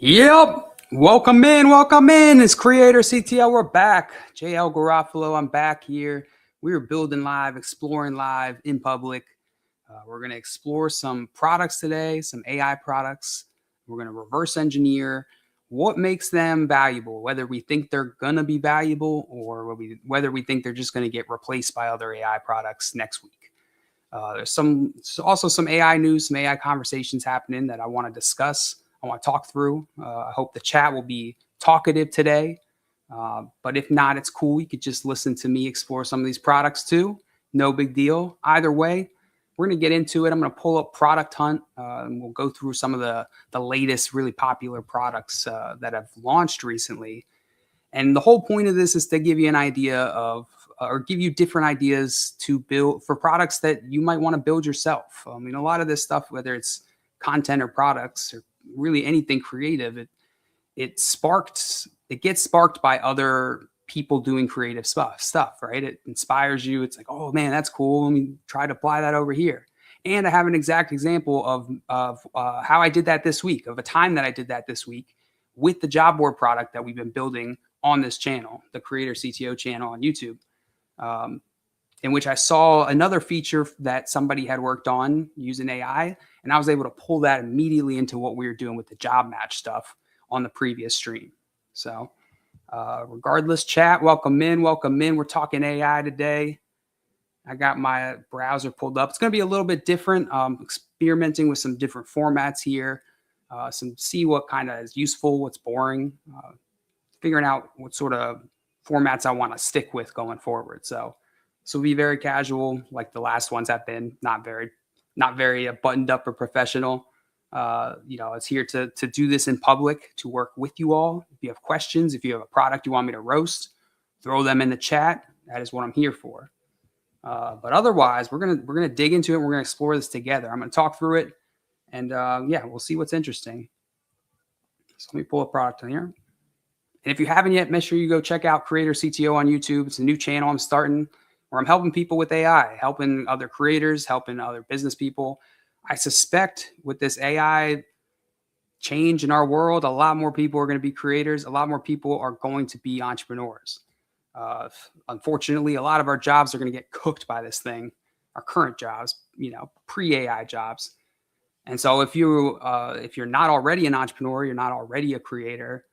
Yep. Welcome in. Welcome in. It's Creator CTO. We're back. JL Garofalo. I'm back here. We're building live, exploring live in public. We're going to explore some products today, some AI products. We're going to reverse engineer what makes them valuable, whether we think they're going to be valuable or whether we think they're just going to get replaced by other AI products next week. There's also some AI news, some AI conversations happening that I want to discuss. I want to talk through. I hope the chat will be talkative today. But if not, it's cool. You could just listen to me explore some of these products too. No big deal. Either way, we're going to get into it. I'm going to pull up Product Hunt, and we'll go through some of the latest really popular products that have launched recently. And the whole point of this is to give you an idea of, or give you different ideas to build for products that you might want to build yourself. I mean, a lot of this stuff, whether it's content or products or really anything creative, it gets sparked by other people doing creative stuff, right? It inspires you. It's like, oh man, that's cool. Let me try to apply that over here. And I have an exact example of how I did that this week, of a time that I did that this week with the job board product that we've been building on this channel, the Creator CTO channel on YouTube, in which I saw another feature that somebody had worked on using AI, and I was able to pull that immediately into what we were doing with the job match stuff on the previous stream. So regardless, chat, welcome in. We're talking AI today. I got my browser pulled up. It's going to be a little bit different, experimenting with some different formats here, see what kind of is useful, what's boring, figuring out what sort of formats I want to stick with going forward. So be very casual, like the last ones have been, not very buttoned up or professional. It's here to do this in public, to work with you all. If you have questions, if you have a product you want me to roast, throw them in the chat. That is what I'm here for. But otherwise, we're gonna dig into it. We're gonna explore this together. I'm gonna talk through it, and we'll see what's interesting. So let me pull a product in here. And if you haven't yet, make sure you go check out Creator CTO on YouTube. It's a new channel I'm starting where I'm helping people with AI, helping other creators, helping other business people. I suspect with this AI change in our world, a lot more people are going to be creators. A lot more people are going to be entrepreneurs. Unfortunately, a lot of our jobs are going to get cooked by this thing, our current jobs, pre-AI jobs. And so if you're not already an entrepreneur, you're not already a creator,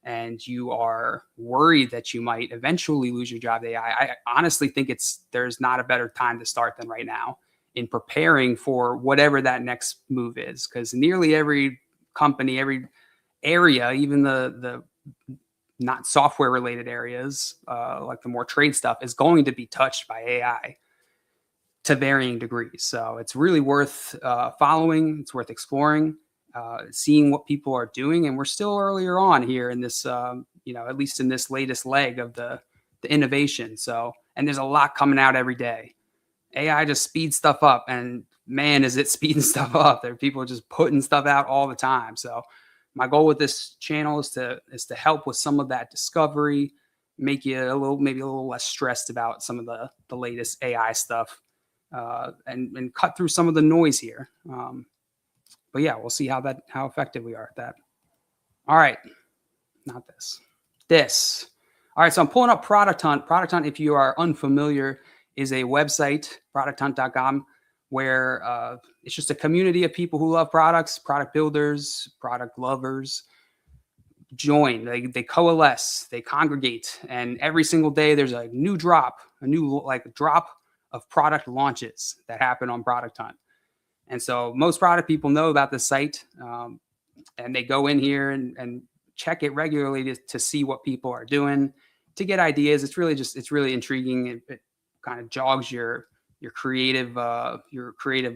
and you are worried that you might eventually lose your job to AI, I honestly think there's not a better time to start than right now in preparing for whatever that next move is. Because nearly every company, every area, even the not software related areas, like the more trade stuff, is going to be touched by AI to varying degrees. So it's really worth following. It's worth exploring. Seeing what people are doing, and we're still earlier on here in this, at least in this latest leg of the innovation. So, and there's a lot coming out every day. AI just speeds stuff up, and man, is it speeding stuff up. There are people just putting stuff out all the time. So, my goal with this channel is to help with some of that discovery, make you maybe a little less stressed about some of the latest AI stuff, and cut through some of the noise here. But yeah, we'll see how effective we are at that. All right, not this. All right, so I'm pulling up Product Hunt. Product Hunt, if you are unfamiliar, is a website, producthunt.com, where it's just a community of people who love products, product builders, product lovers. Join, they coalesce, they congregate, and every single day there's a new drop of product launches that happen on Product Hunt. And so most product people know about the site, and they go in here and check it regularly to see what people are doing, to get ideas. It's really intriguing. It kind of jogs your creative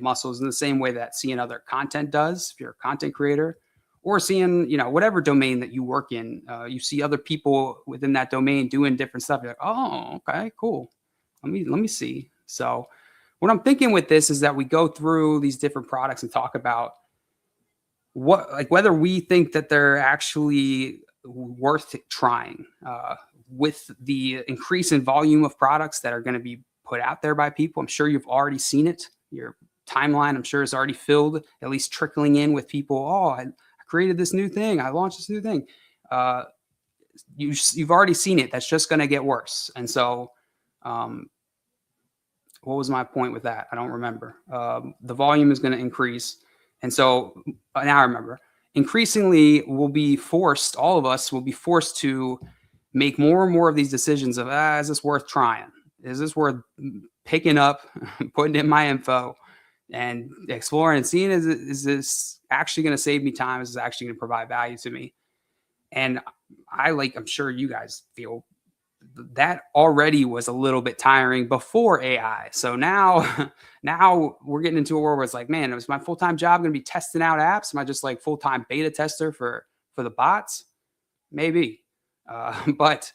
muscles in the same way that seeing other content does. If you're a content creator, or seeing whatever domain that you work in, you see other people within that domain doing different stuff. You're like, oh, okay, cool. Let me see. So what I'm thinking with this is that we go through these different products and talk about whether we think that they're actually worth trying. With the increase in volume of products that are going to be put out there by people, I'm sure you've already seen it. Your timeline, I'm sure, is already filled, at least trickling in with people. Oh, I created this new thing. I launched this new thing. You've already seen it. That's just going to get worse. And so, what was my point with that? I don't remember. The volume is going to increase. And so now I remember. Increasingly, all of us will be forced to make more and more of these decisions of, is this worth trying? Is this worth picking up, putting in my info and exploring and seeing, is this actually going to save me time? Is this actually going to provide value to me? And I'm sure you guys feel that already was a little bit tiring before AI. So now we're getting into a world where it's like, man, is my full-time job going to be testing out apps? Am I just like full-time beta tester for the bots? Maybe. But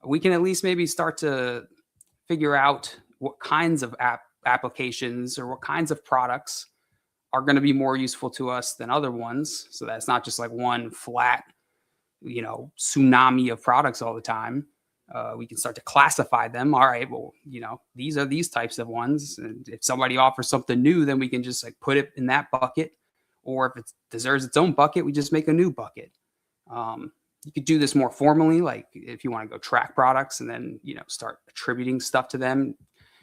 we can at least maybe start to figure out what kinds of applications or what kinds of products are going to be more useful to us than other ones. So that's not just like one flat, tsunami of products all the time. We can start to classify them. All right, well, these are these types of ones. And if somebody offers something new, then we can just like put it in that bucket. Or if it deserves its own bucket, we just make a new bucket. You could do this more formally, like if you want to go track products and then, start attributing stuff to them.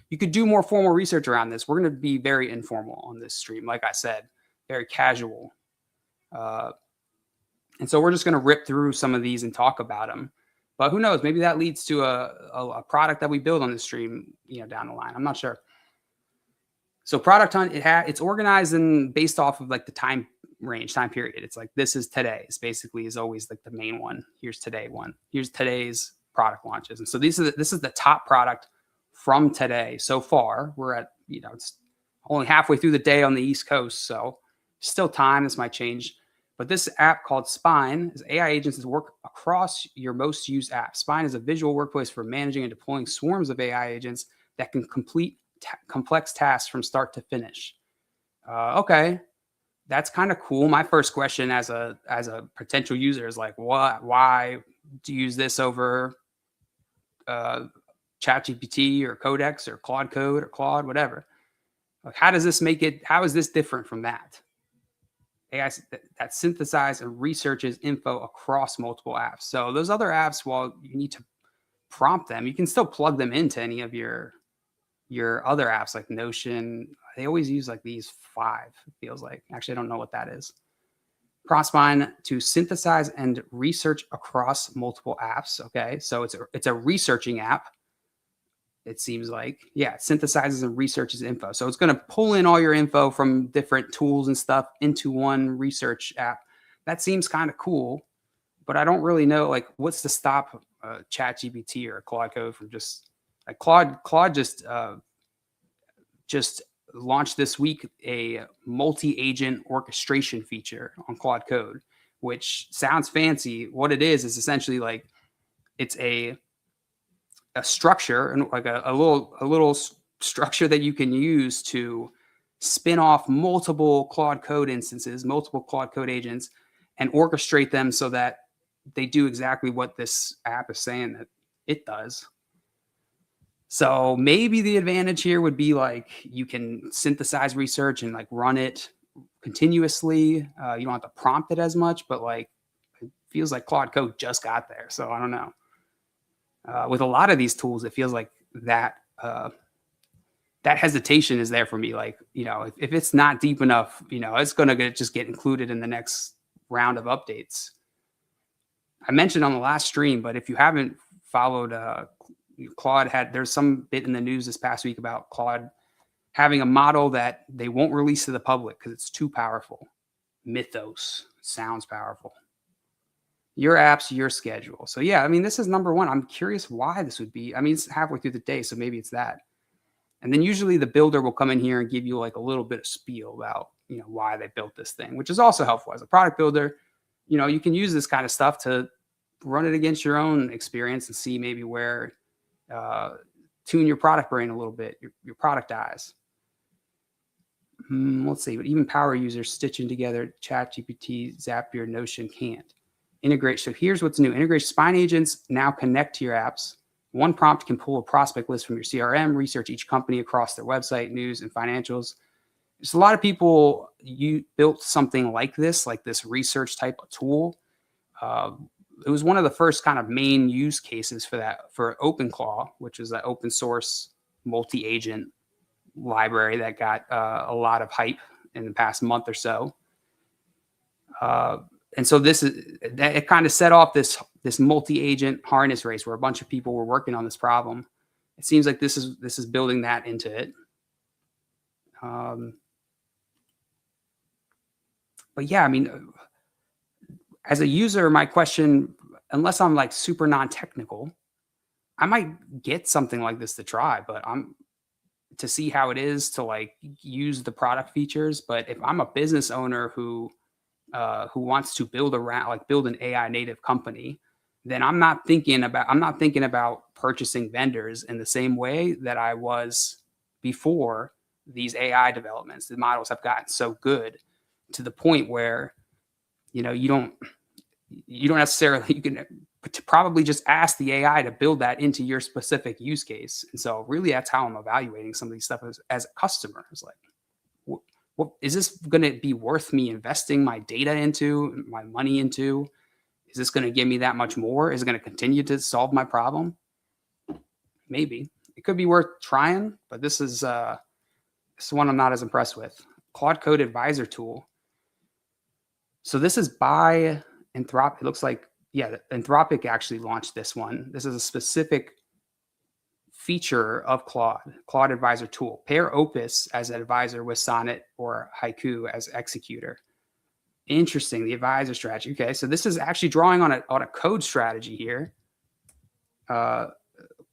You could do more formal research around this. We're going to be very informal on this stream. Like I said, very casual. And so we're just going to rip through some of these and talk about them. But who knows? Maybe that leads to a product that we build on this stream, down the line. I'm not sure. So Product Hunt, it's organized and based off of like the time period. It's like, this is today's basically is always like the main one. Here's today one. Here's today's product launches. And so this is the top product from today. So far, we're at, it's only halfway through the day on the East Coast. So still time. This might change. But this app called Spine is AI agents that work across your most used apps. Spine is a visual workplace for managing and deploying swarms of AI agents that can complete complex tasks from start to finish. Okay, that's kind of cool. My first question as a potential user is like, why do you use this over ChatGPT or Codex or Claude Code or Claude, whatever? Like, how is this different from that? AI that synthesizes and researches info across multiple apps. So those other apps, while you need to prompt them, you can still plug them into any of your other apps like Notion. They always use like these 5, it feels like. Actually, I don't know what that is. Prompt Spine to synthesize and research across multiple apps. Okay, so it's a researching app. It seems like, it synthesizes and researches info. So it's going to pull in all your info from different tools and stuff into one research app. That seems kind of cool, but I don't really know, like, what's to stop ChatGPT or Claude Code from just, like, Claude just launched this week a multi-agent orchestration feature on Claude Code, which sounds fancy. What it is essentially like, it's a structure and like a little structure that you can use to spin off multiple Claude Code instances, multiple Claude Code agents, and orchestrate them so that they do exactly what this app is saying that it does. So maybe the advantage here would be like you can synthesize research and like run it continuously. You don't have to prompt it as much, but like it feels like Claude Code just got there. So I don't know. With a lot of these tools, it feels like that hesitation is there for me. Like, if it's not deep enough, it's going to just get included in the next round of updates. I mentioned on the last stream, but if you haven't followed, Claude there's some bit in the news this past week about Claude having a model that they won't release to the public because it's too powerful. Mythos sounds powerful. Your apps, your schedule. So this is number one. I'm curious why this would be. It's halfway through the day, so maybe it's that. And then usually the builder will come in here and give you like a little bit of spiel about, why they built this thing, which is also helpful as a product builder. You can use this kind of stuff to run it against your own experience and see maybe where, tune your product brain a little bit, your product eyes. Let's see, but even power users stitching together ChatGPT, Zapier, Notion can't. Integrate. So here's what's new. Integration Spine agents now connect to your apps. One prompt can pull a prospect list from your CRM, research each company across their website, news, and financials. There's a lot of people you built something like this research type of tool. Uh, it was one of the first kind of main use cases for that for OpenClaw, which is an open source multi-agent library that got a lot of hype in the past month or so. And so it kind of set off this multi-agent harness race where a bunch of people were working on this problem. It seems like this is building that into it. But yeah, I mean, as a user, my question, unless I'm like super non-technical, I might get something like this to try, but I'm to see how it is to like use the product features. But if I'm a business owner who wants to build an AI native company, then I'm not thinking about purchasing vendors in the same way that I was before these AI developments. The models have gotten so good to the point where you don't necessarily you can probably just ask the AI to build that into your specific use case. And so really that's how I'm evaluating some of these stuff as a customer. It's like, what is this going to be worth me investing my data into, my money into? Is this going to give me that much more? Is it going to continue to solve my problem? Maybe. It could be worth trying, but this is one I'm not as impressed with. Claude Code Advisor tool. So this is by Anthropic. It looks like, yeah, Anthropic actually launched this one. This is a specific feature of Claude Advisor tool. Pair Opus as an advisor with Sonnet or Haiku as executor. Interesting, the advisor strategy. Okay, so this is actually drawing on a code strategy here.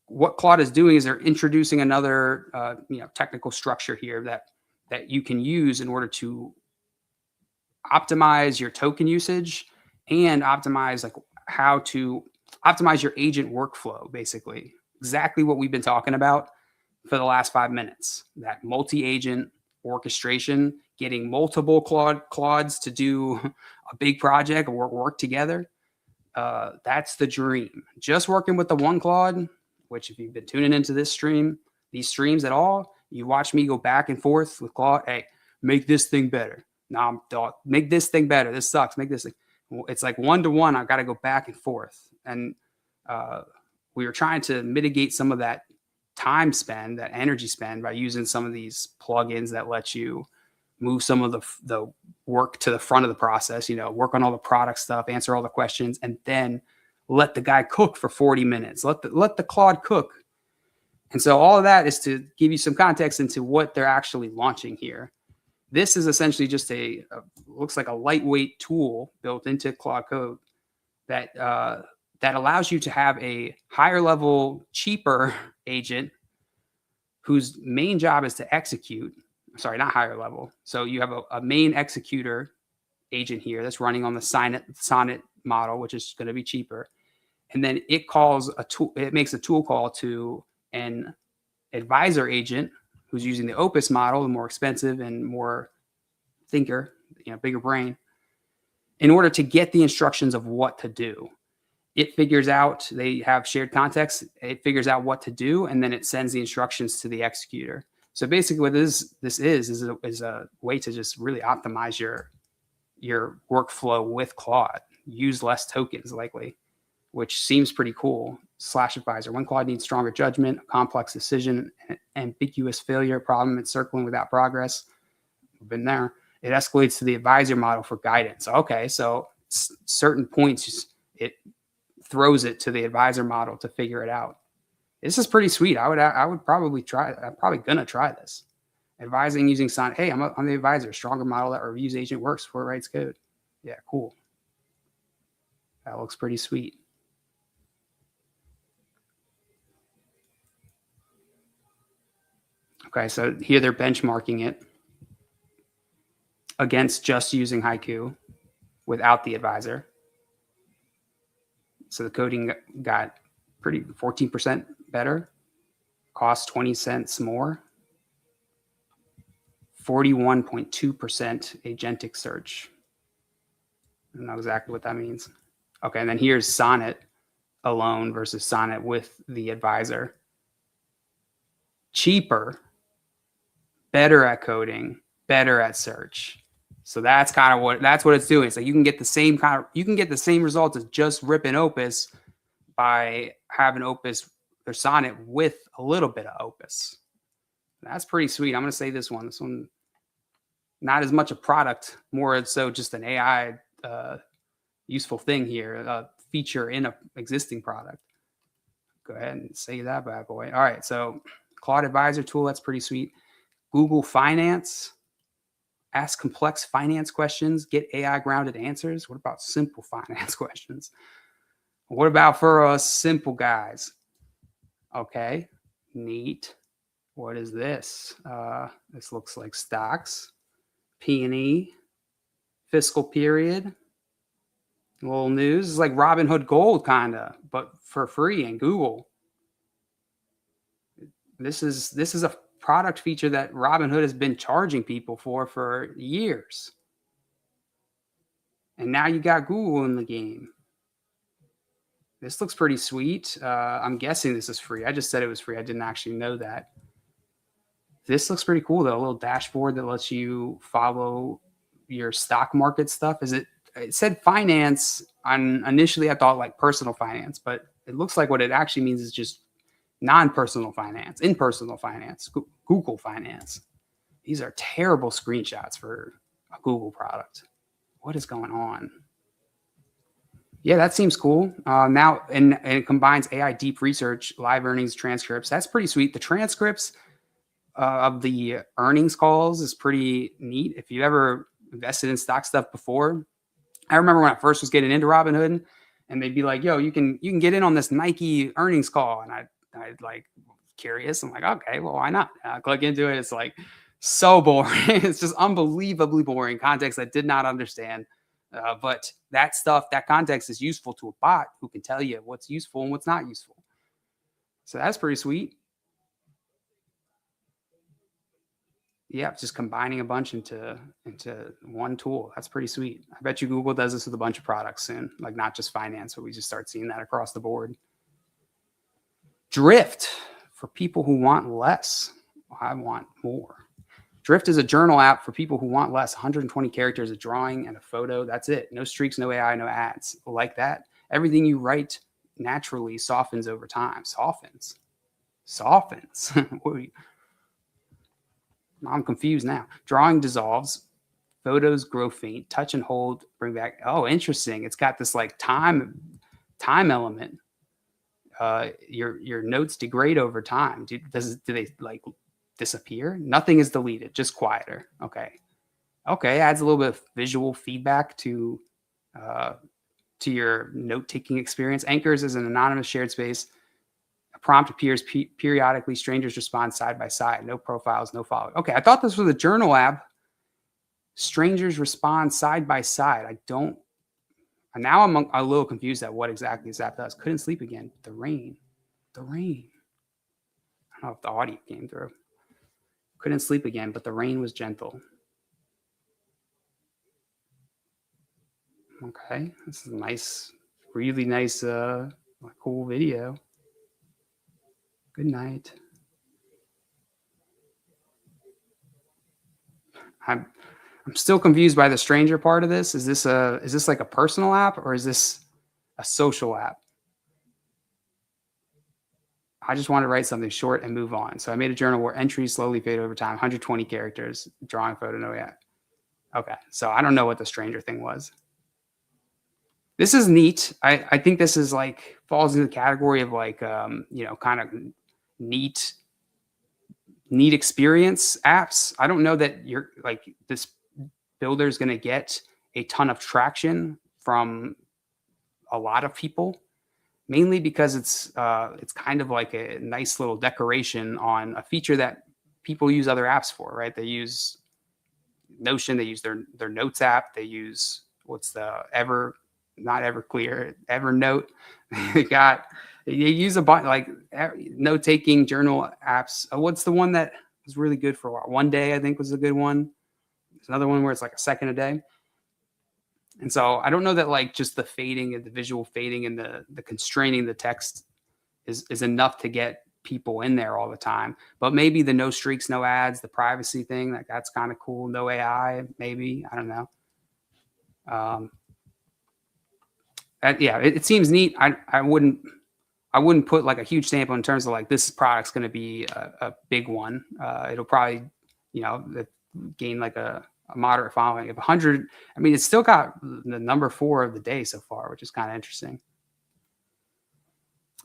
What Claude is doing is they're introducing another technical structure here that you can use in order to optimize your token usage and optimize like how to optimize your agent workflow, basically. Exactly what we've been talking about for the last 5 minutes. That multi-agent orchestration, getting multiple Claudes to do a big project or work together. That's the dream. Just working with the one Claude, which if you've been tuning into these streams at all, you watch me go back and forth with Claude. Hey, make this thing better. Now, make this thing better. This sucks. Make this thing. It's like 1-to-1. I've got to go back and forth. And we were trying to mitigate some of that time spend, that energy spend, by using some of these plugins that let you move some of the work to the front of the process, work on all the product stuff, answer all the questions, and then let the guy cook for 40 minutes. Let the Claude cook. And so all of that is to give you some context into what they're actually launching here. This is essentially just looks like a lightweight tool built into Claude Code that allows you to have a higher level, cheaper agent whose main job is to execute. Sorry, not higher level. So you have a main executor agent here that's running on the Sonnet model, which is going to be cheaper. And then it makes a tool call to an advisor agent who's using the Opus model, the more expensive and more thinker, bigger brain, in order to get the instructions of what to do. It figures out, they have shared context, it figures out what to do, and then it sends the instructions to the executor. So basically what this is a way to just really optimize your workflow with Claude. Use less tokens likely, which seems pretty cool. /advisor. When Claude needs stronger judgment, a complex decision, ambiguous failure, problem encircling without progress. We've been there. It escalates to the advisor model for guidance. Okay, so certain points, it throws it to the advisor model to figure it out. This is pretty sweet. I would probably try. I'm probably gonna try this. Advising using Sonnet. Hey, I'm the advisor. Stronger model that reviews agent works before it writes code. Yeah, cool. That looks pretty sweet. Okay, so here they're benchmarking it against just using Haiku without the advisor. So the coding got 14% better, cost 20 cents more, 41.2% agentic search. I don't know exactly what that means. Okay, and then here's Sonnet alone versus Sonnet with the advisor. Cheaper, better at coding, better at search. So that's what it's doing. So you can get the same results as just ripping Opus by having Opus or Sonnet with a little bit of Opus. That's pretty sweet. I'm going to say this one, not as much a product, more so just an AI useful thing here, a feature in an existing product. Go ahead and say that bad boy. All right, so Claude Advisor tool, that's pretty sweet. Google Finance, ask complex finance questions, get AI grounded answers. What about simple finance questions? What about for us simple guys? Okay, neat. What is this? This looks like stocks, P&E, fiscal period. A little news. It's like Robinhood Gold kind of, but for free in Google. This is a product feature that Robinhood has been charging people for years. And now you got Google in the game. This looks pretty sweet. I'm guessing this is free. I just said it was free. I didn't actually know that. This looks pretty cool, though. A little dashboard that lets you follow your stock market stuff. It said finance. Initially, I thought like personal finance, but it looks like what it actually means is just non-personal finance, impersonal finance, Google Finance. These are terrible screenshots for a Google product. What is going on? Yeah, that seems cool. Now, and it combines AI deep research, live earnings transcripts. That's pretty sweet. The transcripts of the earnings calls is pretty neat. If you ever invested in stock stuff before, I remember when I first was getting into Robinhood, and they'd be like, "Yo, you can get in on this Nike earnings call," and I'd like curious. I'm like, okay, well, why not? I click into it. It's like so boring. It's just unbelievably boring context I did not understand. But that context is useful to a bot who can tell you what's useful and what's not useful. So that's pretty sweet. Yeah, just combining a bunch into one tool. That's pretty sweet. I bet you Google does this with a bunch of products soon, like not just finance, but we just start seeing that across the board. Drift for people who want less. I want more. Drift is a journal app for people who want less. 120 characters, a drawing, and a photo. That's it. No streaks, no AI, no ads. Like that. Everything you write naturally softens over time. Softens. I'm confused now. Drawing dissolves. Photos grow faint. Touch and hold. Bring back. Oh, interesting. It's got this like time element. Your notes degrade over time. Do they like disappear? Nothing is deleted, just quieter. Okay, adds a little bit of visual feedback to your note-taking experience. Anchors is an anonymous shared space. A prompt appears periodically. Strangers respond side by side. No profiles, no follow. Okay, I thought this was a journal app. Strangers respond side by side. And now I'm a little confused at what exactly this app does. Couldn't sleep again. The rain. I don't know if the audio came through. Couldn't sleep again, but the rain was gentle. Okay, this is nice, really nice, cool video. Good night. I'm still confused by the stranger part of this. Is this like a personal app or is this a social app? I just want to write something short and move on. So I made a journal where entries slowly fade over time, 120 characters, drawing, photo, no yet. Okay, so I don't know what the stranger thing was. This is neat. I think this is like falls into the category of like kind of neat experience apps. I don't know that you're like this builder is going to get a ton of traction from a lot of people. Mainly because it's kind of like a nice little decoration on a feature that people use other apps for, right? They use Notion, they use their Notes app, they use Evernote. They use a bunch like note-taking journal apps. What's the one that was really good for a while? One Day, I think, was a good one. There's another one where it's like a second a day. And so I don't know that like just the fading and the visual fading and the constraining the text is enough to get people in there all the time. But maybe the no streaks, no ads, the privacy thing, that's kind of cool. No AI, maybe. I don't know. Um, yeah, it seems neat. I wouldn't put like a huge stamp on in terms of like this product's going to be a big one. It'll probably, gain like a moderate following of 100. I mean, it's still got the number 4 of the day so far, which is kind of interesting.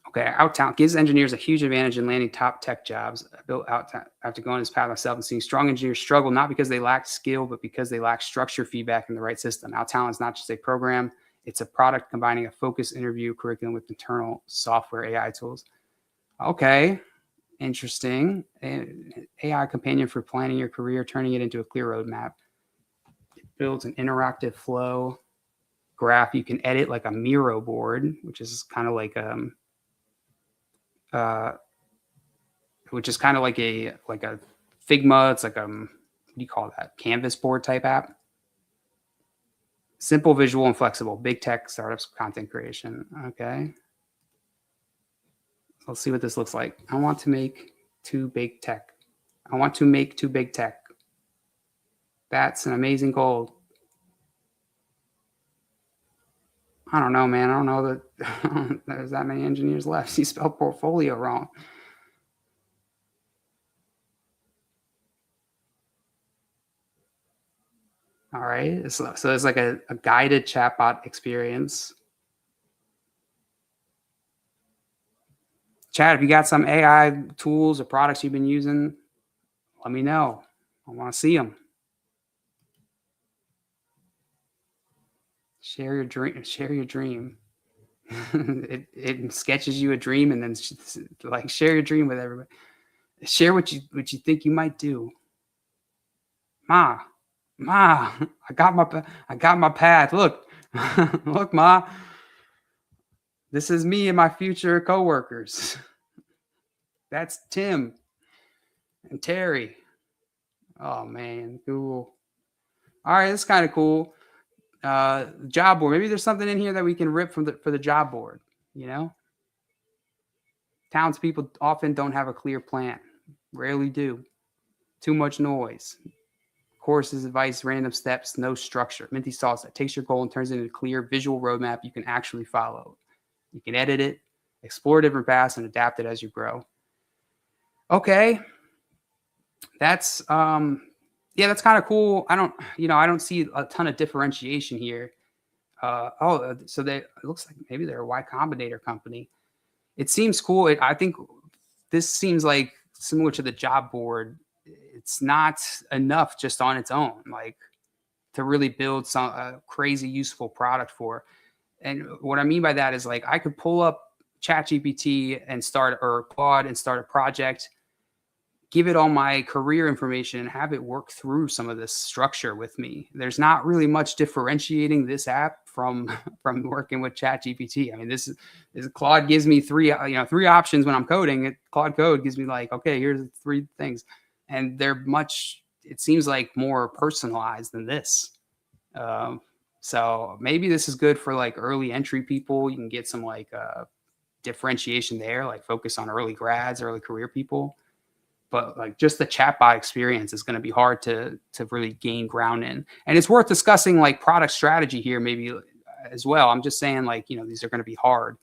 Okay, Outtalent gives engineers a huge advantage in landing top tech jobs. I built Outtalent after going this path myself and seeing strong engineers struggle, not because they lack skill, but because they lack structure, feedback, and the right system. Outtalent is not just a program, it's a product combining a focused interview curriculum with internal software AI tools. Okay, interesting. AI companion for planning your career, turning it into a clear roadmap. It builds an interactive flow graph. You can edit like a Miro board, which is kind of like which is kind of like a Figma. It's like what do you call that? Canvas board type app. Simple, visual, and flexible. Big tech startups, content creation. Okay. Let's see what this looks like. I want to make too big tech. I want to make too big tech. That's an amazing goal. I don't know, man. I don't know that there's that many engineers left. You spelled portfolio wrong. All right. So it's like a guided chatbot experience. Chad, if you got some AI tools or products you've been using, let me know. I want to see them. Share your dream. Share your dream. it sketches you a dream and then like share your dream with everybody. Share what you think you might do. Ma, I got my path. Look, look, Ma. This is me and my future coworkers. That's Tim and Terry. Oh man, Google. All right, that's kind of cool. Job board. Maybe there's something in here that we can rip for the job board. Townspeople often don't have a clear plan. Rarely do. Too much noise. Courses, advice, random steps, no structure. Minty Sauce that takes your goal and turns it into a clear visual roadmap you can actually follow. You can edit it, explore different paths, and adapt it as you grow. Okay. That's that's kind of cool. I don't see a ton of differentiation here. So it looks like maybe they're a Y Combinator company. It seems cool. I think this seems like similar to the job board. It's not enough just on its own, like to really build some crazy useful product for. And what I mean by that is like I could pull up ChatGPT and or Claude and start a project, give it all my career information and have it work through some of this structure with me. There's not really much differentiating this app from working with ChatGPT. I mean, this Claude gives me three options when I'm coding. Claude Code gives me like, okay, here's 3 things. And they're it seems like more personalized than this. So maybe this is good for like early entry people. You can get some like differentiation there, like focus on early grads, early career people. But like just the chatbot experience is going to be hard to really gain ground in. And it's worth discussing like product strategy here maybe as well. I'm just saying like, these are going to be hard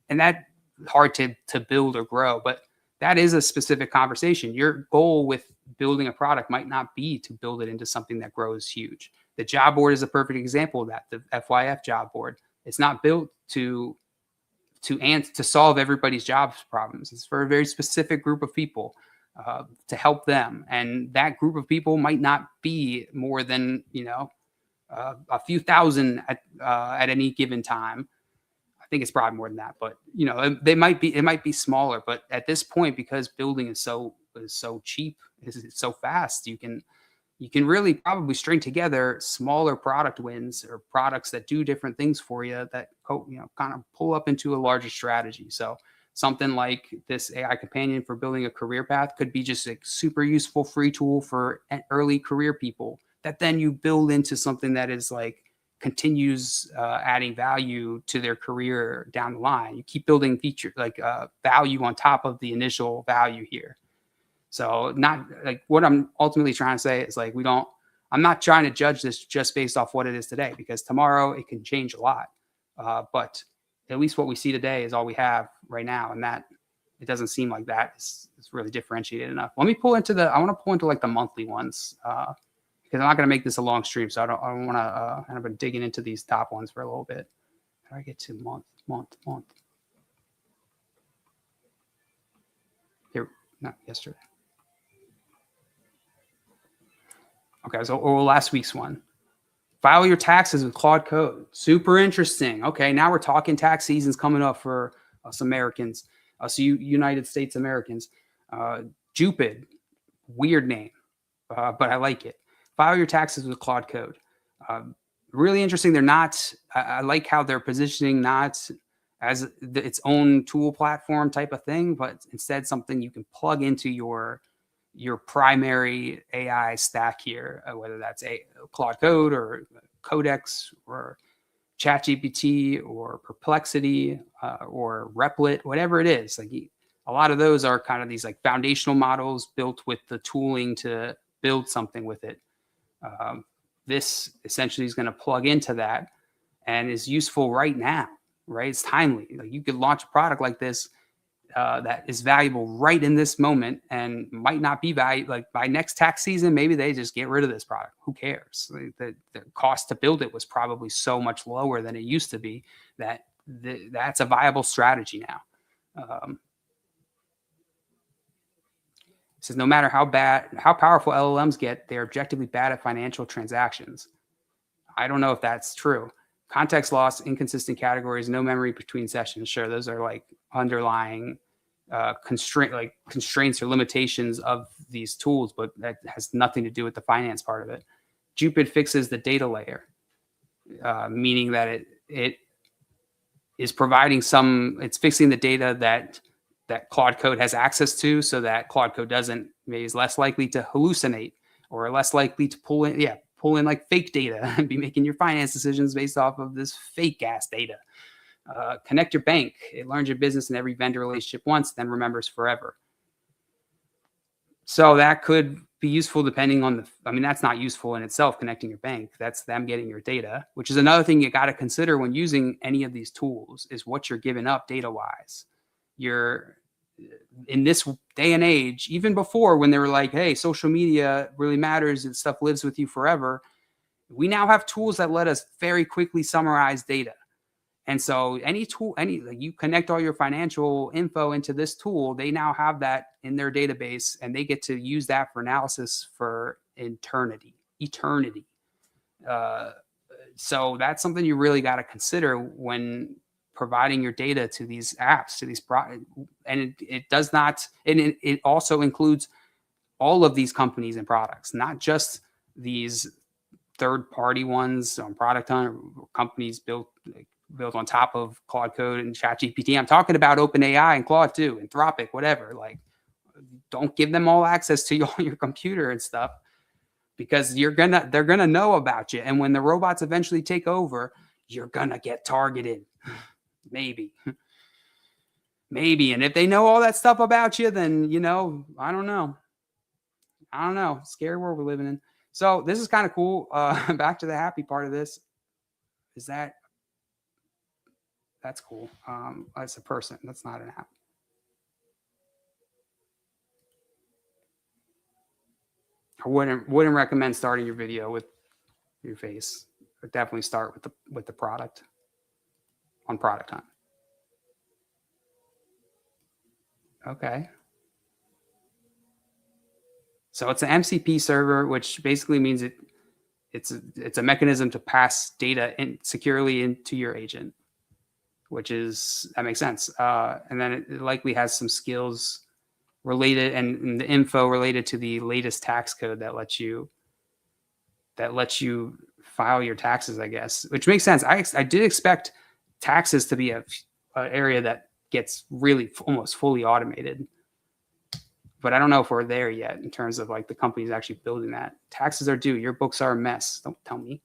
and that hard to build or grow, but that is a specific conversation. Your goal with building a product might not be to build it into something that grows huge. The job board is a perfect example of that. The FYF job board. It's not built to solve everybody's jobs problems. It's for a very specific group of people to help them. And that group of people might not be more than, a few thousand at any given time. I think it's probably more than that, but it might be smaller, but at this point, because building is so cheap, it's so fast, you can really probably string together smaller product wins or products that do different things for you that kind of pull up into a larger strategy. So something like this AI companion for building a career path could be just a super useful free tool for early career people that then you build into something that is like continues adding value to their career down the line. You keep building feature value on top of the initial value here. So not like what I'm ultimately trying to say is like I'm not trying to judge this just based off what it is today, because tomorrow it can change a lot. But at least what we see today is all we have right now, and that it doesn't seem like that is really differentiated enough. Let me pull into I want to pull into like the monthly ones, because I'm not going to make this a long stream, so I don't want to. I've been digging into these top ones for a little bit. How do I get to month? Here, not yesterday. Okay, so last week's one. File your taxes with Claude Code. Super interesting. Okay, now we're talking tax season's coming up for us Americans, us United States Americans. Jupid, weird name, but I like it. File your taxes with Claude Code. Really interesting. They're not, I like how they're positioning not as its own tool platform type of thing, but instead something you can plug into your primary AI stack here, whether that's a Claude Code or Codex or ChatGPT or Perplexity or Replit, whatever it is. Like a lot of those are kind of these like foundational models built with the tooling to build something with it. This essentially is going to plug into that and is useful right now, right? It's timely. Like you could launch a product like this that is valuable right in this moment and might not be valuable. Like by next tax season, maybe they just get rid of this product. Who cares? The cost to build it was probably so much lower than it used to be that that's a viable strategy now. It says no matter how powerful LLMs get, they're objectively bad at financial transactions. I don't know if that's true. Context loss, inconsistent categories, no memory between sessions. Sure, those are like underlying constraints or limitations of these tools, but that has nothing to do with the finance part of it. Jupyter fixes the data layer, meaning that it is providing it's fixing the data that Claude Code has access to, so that Claude Code maybe is less likely to hallucinate or less likely to pull in like fake data and be making your finance decisions based off of this fake ass data. Connect your bank. It learns your business and every vendor relationship once, then remembers forever. So that could be useful depending on that's not useful in itself, connecting your bank. That's them getting your data, which is another thing you got to consider when using any of these tools is what you're giving up data-wise. You're in this day and age, even before when they were like, hey, social media really matters and stuff lives with you forever. We now have tools that let us very quickly summarize data. And so any tool, you connect all your financial info into this tool, they now have that in their database and they get to use that for analysis for eternity. So that's something you really got to consider when providing your data to these apps, to these products. And it does not, and it also includes all of these companies and products, not just these third-party ones on Product Hunt, companies built on top of Claude Code and ChatGPT. I'm talking about OpenAI and Claude too, Anthropic, whatever. Like, don't give them all access to your computer and stuff, because they're gonna know about you. And when the robots eventually take over, you're gonna get targeted. Maybe. And if they know all that stuff about you, then I don't know. Scary world we're living in. So this is kind of cool. Back to the happy part of this is that's cool. That's a person. That's not an app. I wouldn't recommend starting your video with your face. But definitely start with the product on Product Hunt. Okay. So it's an MCP server, which basically means it's a mechanism to pass data securely into your agent, that makes sense. And then it likely has some skills related and the info related to the latest tax code that lets you file your taxes, I guess, which makes sense. I did expect taxes to be an area that gets really almost fully automated, but I don't know if we're there yet in terms of like the companies actually building that. Taxes are due. Your books are a mess. Don't tell me.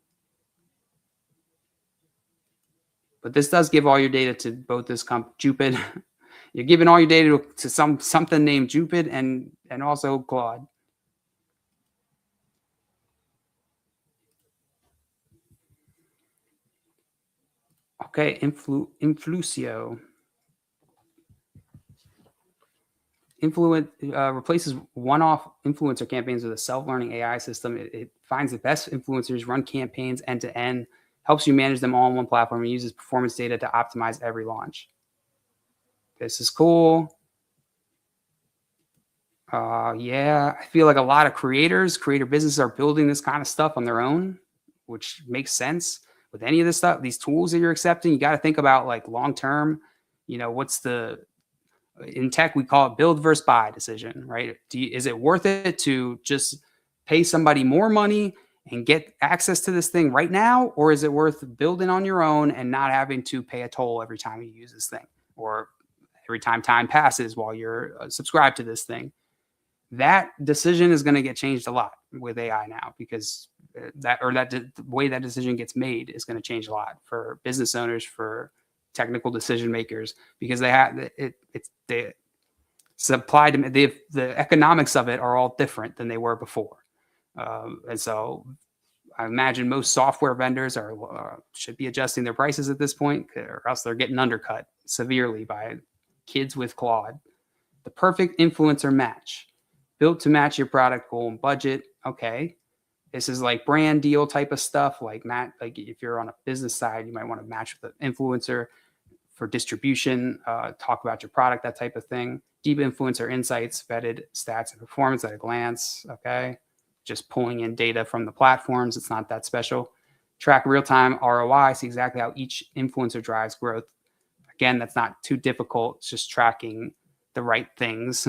But this does give all your data to both this Jupyter. You're giving all your data to something named Jupyter and also Claude. Okay, Influcio. Replaces one-off influencer campaigns with a self-learning AI system. It finds the best influencers, run campaigns end-to-end, helps you manage them all on one platform, and uses performance data to optimize every launch. This is cool. Yeah, I feel like a lot of creator businesses are building this kind of stuff on their own, which makes sense. With any of this stuff, these tools that you're accepting, you got to think about like long term. What's in tech we call it build versus buy decision, right? Is it worth it to just pay somebody more money and get access to this thing right now, or is it worth building on your own and not having to pay a toll every time you use this thing, or every time passes while you're subscribed to this thing? That decision is going to get changed a lot with AI now, because the way that decision gets made is going to change a lot for business owners, for technical decision makers, because they have the supply to the economics of it are all different than they were before, and so I imagine most software vendors should be adjusting their prices at this point, or else they're getting undercut severely by kids with Claude. The perfect influencer match, built to match your product goal and budget. Okay. This is like brand deal type of stuff. Like if you're on a business side, you might want to match with an influencer for distribution, talk about your product, that type of thing. Deep influencer insights, vetted stats and performance at a glance. Okay. Just pulling in data from the platforms. It's not that special. Track real-time ROI, see exactly how each influencer drives growth. Again, that's not too difficult. It's just tracking the right things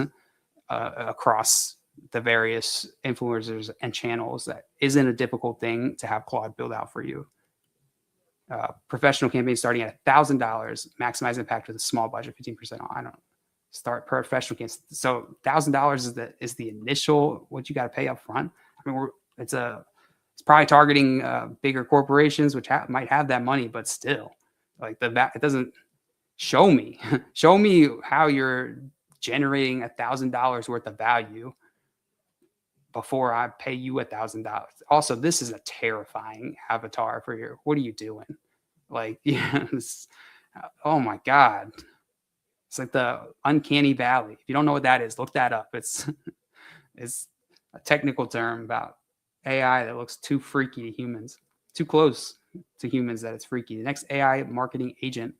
across the various influencers and channels. That isn't a difficult thing to have Claude build out for you. Professional campaigns starting at $1,000, maximize impact with a small budget, 15% off. I don't know. Start professional campaigns. So $1,000 is the initial what you got to pay up front. I mean, it's probably targeting bigger corporations, which might have that money, but still, like it doesn't show me how you're generating $1,000 worth of value before I pay you $1,000. Also, this is a terrifying avatar for your. What are you doing? Like, yes. Oh my God. It's like the uncanny valley. If you don't know what that is, look that up. It's a technical term about AI that looks too freaky to humans, too close to humans that it's freaky. The next AI marketing agent.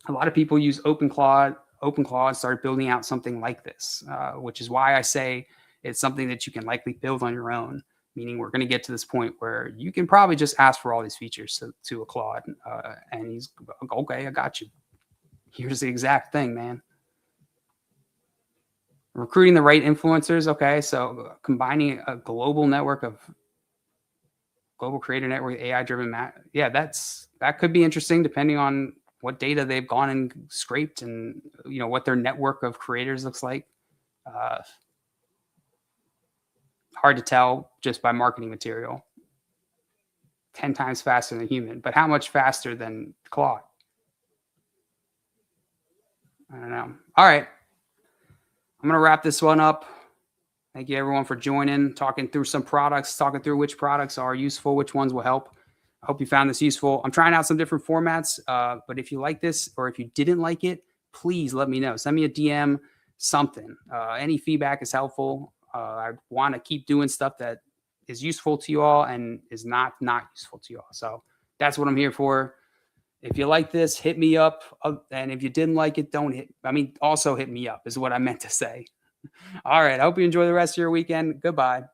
A lot of people use OpenClaw started building out something like this, which is why I say it's something that you can likely build on your own, meaning we're going to get to this point where you can probably just ask for all these features to a Claude, and he's, okay, I got you. Here's the exact thing, man. Recruiting the right influencers. Okay, so combining a global creator network, AI-driven yeah, that could be interesting depending on what data they've gone and scraped, and what their network of creators looks like. Hard to tell just by marketing material. 10 times faster than human, but how much faster than Claude? I don't know. All right. I'm going to wrap this one up. Thank you everyone for joining, talking through some products, talking through which products are useful, which ones will help. I hope you found this useful. I'm trying out some different formats, but if you like this or if you didn't like it, please let me know. Send me a DM, something. Any feedback is helpful. I want to keep doing stuff that is useful to you all and is not useful to you all. So that's what I'm here for. If you like this, hit me up. And if you didn't like it, also hit me up is what I meant to say. All right. I hope you enjoy the rest of your weekend. Goodbye.